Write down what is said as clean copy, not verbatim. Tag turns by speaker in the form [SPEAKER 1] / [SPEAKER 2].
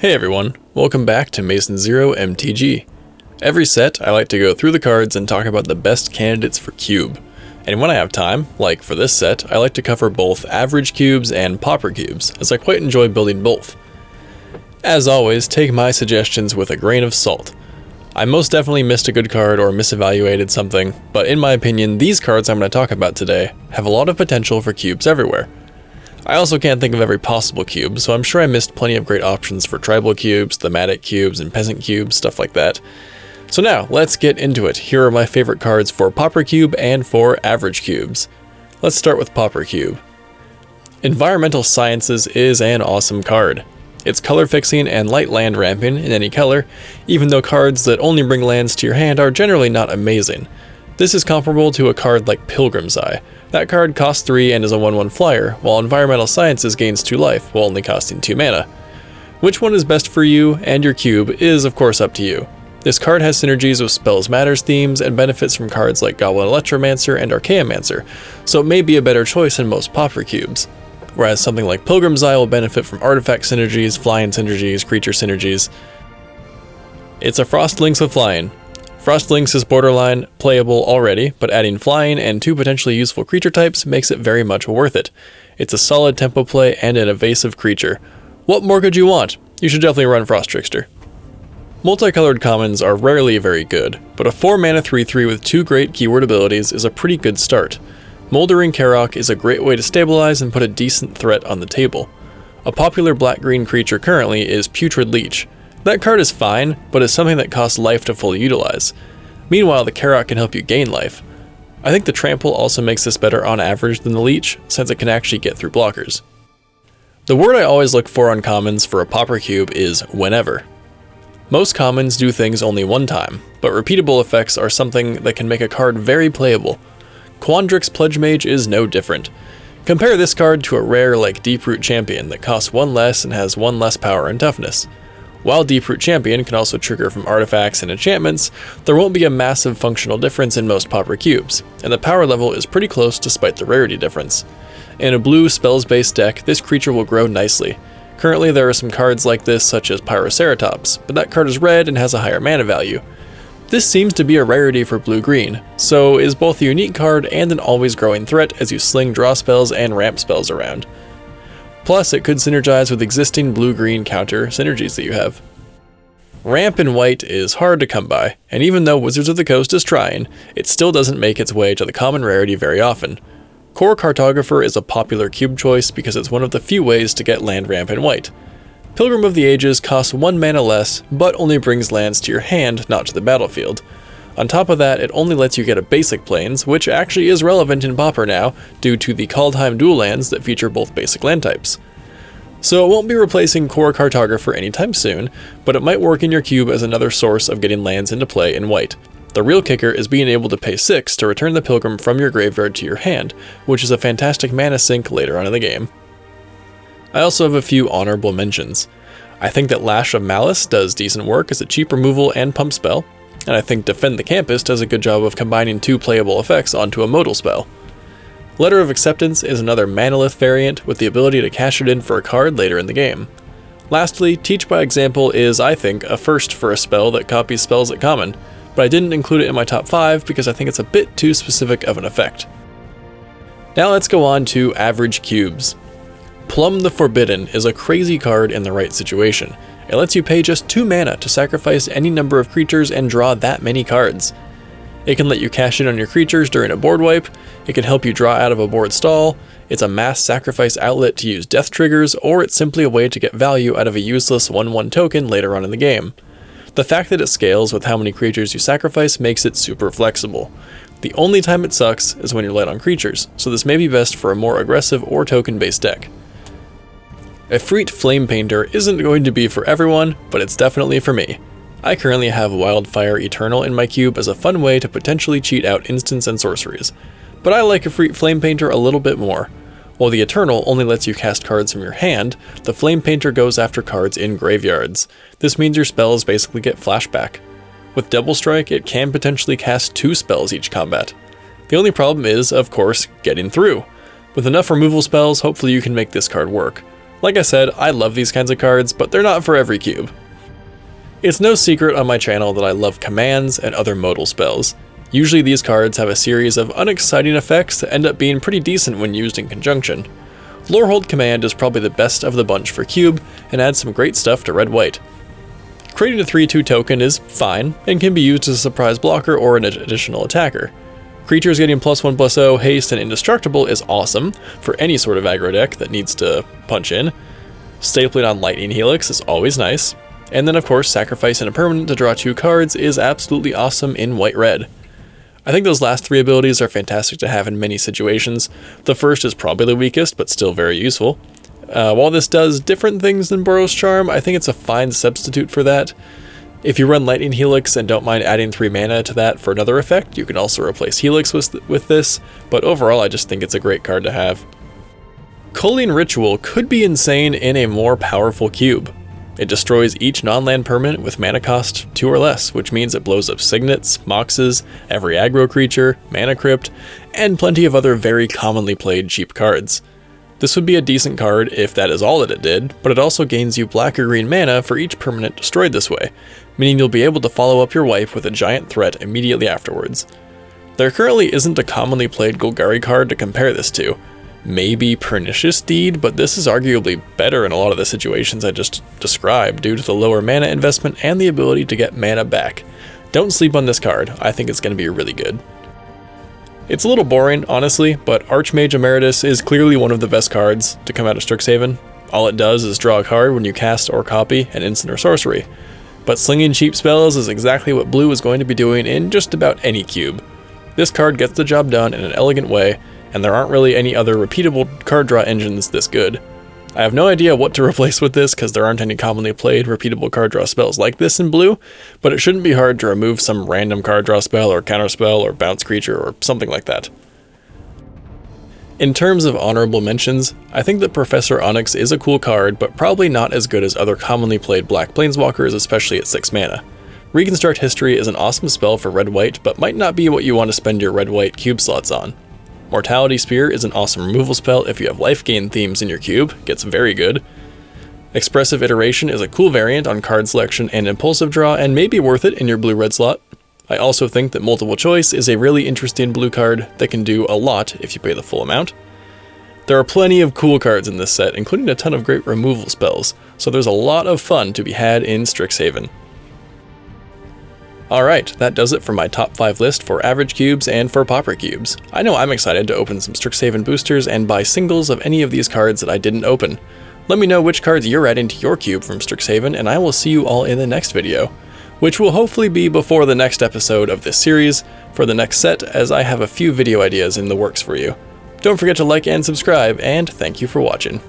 [SPEAKER 1] Hey everyone, welcome back to Masonzero MTG. Every set, I like to go through the cards and talk about the best candidates for cube. And when I have time, like for this set, I like to cover both average cubes and pauper cubes, as I quite enjoy building both. As always, take my suggestions with a grain of salt. I most definitely missed a good card or misevaluated something, but in my opinion, these cards I'm going to talk about today have a lot of potential for cubes everywhere. I also can't think of every possible cube, so I'm sure I missed plenty of great options for tribal cubes, thematic cubes, and peasant cubes, stuff like that. So now, let's get into it. Here are my favorite cards for pauper cube and for average cubes. Let's start with pauper cube. Environmental Sciences is an awesome card. It's color fixing and light land ramping in any color, even though cards that only bring lands to your hand are generally not amazing. This is comparable to a card like Pilgrim's Eye. That card costs 3 and is a 1/1 flyer, while Environmental Sciences gains 2 life, while only costing 2 mana. Which one is best for you and your cube is of course up to you. This card has synergies with Spells Matters themes and benefits from cards like Goblin Electromancer and Archaeomancer, so it may be a better choice in most pauper cubes. Whereas something like Pilgrim's Eye will benefit from artifact synergies, flying synergies, creature synergies. It's a Frost Lynx with flying. Frost Lynx is borderline playable already, but adding flying and 2 potentially useful creature types makes it very much worth it. It's a solid tempo play and an evasive creature. What more could you want? You should definitely run Frost Trickster. Multicolored commons are rarely very good, but a 4 mana 3/3 with 2 great keyword abilities is a pretty good start. Moldering Karok is a great way to stabilize and put a decent threat on the table. A popular black-green creature currently is Putrid Leech. That card is fine, but it's something that costs life to fully utilize. Meanwhile, the Karok can help you gain life. I think the Trample also makes this better on average than the Leech, since it can actually get through blockers. The word I always look for on commons for a pauper cube is whenever. Most commons do things only one time, but repeatable effects are something that can make a card very playable. Quandrix Pledge Mage is no different. Compare this card to a rare like Deeproot Champion that costs 1 less and has 1 less power and toughness. While Deeproot Champion can also trigger from artifacts and enchantments, there won't be a massive functional difference in most pauper cubes, and the power level is pretty close despite the rarity difference. In a blue spells-based deck, this creature will grow nicely. Currently there are some cards like this such as Pyroceratops, but that card is red and has a higher mana value. This seems to be a rarity for blue-green, so is both a unique card and an always growing threat as you sling draw spells and ramp spells around. Plus, it could synergize with existing blue-green counter synergies that you have. Ramp in white is hard to come by, and even though Wizards of the Coast is trying, it still doesn't make its way to the common rarity very often. Core Cartographer is a popular cube choice because it's one of the few ways to get land ramp in white. Pilgrim of the Ages costs 1 mana less, but only brings lands to your hand, not to the battlefield. On top of that, it only lets you get a basic plains, which actually is relevant in Pauper now, due to the Kaldheim dual lands that feature both basic land types. So it won't be replacing Core Cartographer anytime soon, but it might work in your cube as another source of getting lands into play in white. The real kicker is being able to pay 6 to return the Pilgrim from your graveyard to your hand, which is a fantastic mana sink later on in the game. I also have a few honorable mentions. I think that Lash of Malice does decent work as a cheap removal and pump spell, and I think Defend the Campus does a good job of combining 2 playable effects onto a modal spell. Letter of Acceptance is another Manalith variant with the ability to cash it in for a card later in the game. Lastly, Teach by Example is, I think, a first for a spell that copies spells at common, but I didn't include it in my top 5 because I think it's a bit too specific of an effect. Now let's go on to average cubes. Plumb the Forbidden is a crazy card in the right situation. It lets you pay just 2 mana to sacrifice any number of creatures and draw that many cards. It can let you cash in on your creatures during a board wipe, it can help you draw out of a board stall, it's a mass sacrifice outlet to use death triggers, or it's simply a way to get value out of a useless 1/1 token later on in the game. The fact that it scales with how many creatures you sacrifice makes it super flexible. The only time it sucks is when you're light on creatures, so this may be best for a more aggressive or token-based deck. Efreet Flame Painter isn't going to be for everyone, but it's definitely for me. I currently have Wildfire Eternal in my cube as a fun way to potentially cheat out instants and sorceries, but I like Efreet Flame Painter a little bit more. While the Eternal only lets you cast cards from your hand, the Flame Painter goes after cards in graveyards. This means your spells basically get flashback. With Double Strike, it can potentially cast 2 spells each combat. The only problem is, of course, getting through. With enough removal spells, hopefully you can make this card work. Like I said, I love these kinds of cards, but they're not for every cube. It's no secret on my channel that I love commands and other modal spells. Usually these cards have a series of unexciting effects that end up being pretty decent when used in conjunction. Lorehold Command is probably the best of the bunch for cube, and adds some great stuff to red-white. Creating a 3/2 token is fine, and can be used as a surprise blocker or an additional attacker. Creatures getting +1/+0, haste, and indestructible is awesome for any sort of aggro deck that needs to punch in. Stapling on Lightning Helix is always nice. And then of course sacrificing a permanent to draw 2 cards is absolutely awesome in white-red. I think those last 3 abilities are fantastic to have in many situations. The first is probably the weakest, but still very useful. While this does different things than Boros Charm, I think it's a fine substitute for that. If you run Lightning Helix and don't mind adding 3 mana to that for another effect, you can also replace Helix with this, but overall I just think it's a great card to have. Culling Ritual could be insane in a more powerful cube. It destroys each non-land permanent with mana cost 2 or less, which means it blows up Signets, Moxes, every aggro creature, Mana Crypt, and plenty of other very commonly played cheap cards. This would be a decent card if that is all that it did, but it also gains you black or green mana for each permanent destroyed this way, meaning you'll be able to follow up your wipe with a giant threat immediately afterwards. There currently isn't a commonly played Golgari card to compare this to. Maybe Pernicious Deed, but this is arguably better in a lot of the situations I just described due to the lower mana investment and the ability to get mana back. Don't sleep on this card, I think it's going to be really good. It's a little boring, honestly, but Archmage Emeritus is clearly one of the best cards to come out of Strixhaven. All it does is draw a card when you cast or copy an instant or sorcery. But slinging cheap spells is exactly what blue is going to be doing in just about any cube. This card gets the job done in an elegant way, and there aren't really any other repeatable card draw engines this good. I have no idea what to replace with this because there aren't any commonly played repeatable card draw spells like this in blue, but it shouldn't be hard to remove some random card draw spell or counterspell or bounce creature or something like that. In terms of honorable mentions, I think that Professor Onyx is a cool card, but probably not as good as other commonly played black planeswalkers, especially at 6 mana. Reconstruct History is an awesome spell for red-white, but might not be what you want to spend your red-white cube slots on. Mortality Spear is an awesome removal spell if you have life gain themes in your cube, gets very good. Expressive Iteration is a cool variant on card selection and impulsive draw, and may be worth it in your blue-red slot. I also think that Multiple Choice is a really interesting blue card that can do a lot if you pay the full amount. There are plenty of cool cards in this set, including a ton of great removal spells, so there's a lot of fun to be had in Strixhaven. Alright, that does it for my top 5 list for average cubes and for Pauper cubes. I know I'm excited to open some Strixhaven boosters and buy singles of any of these cards that I didn't open. Let me know which cards you're adding to your cube from Strixhaven, and I will see you all in the next video, which will hopefully be before the next episode of this series for the next set, as I have a few video ideas in the works for you. Don't forget to like and subscribe, and thank you for watching.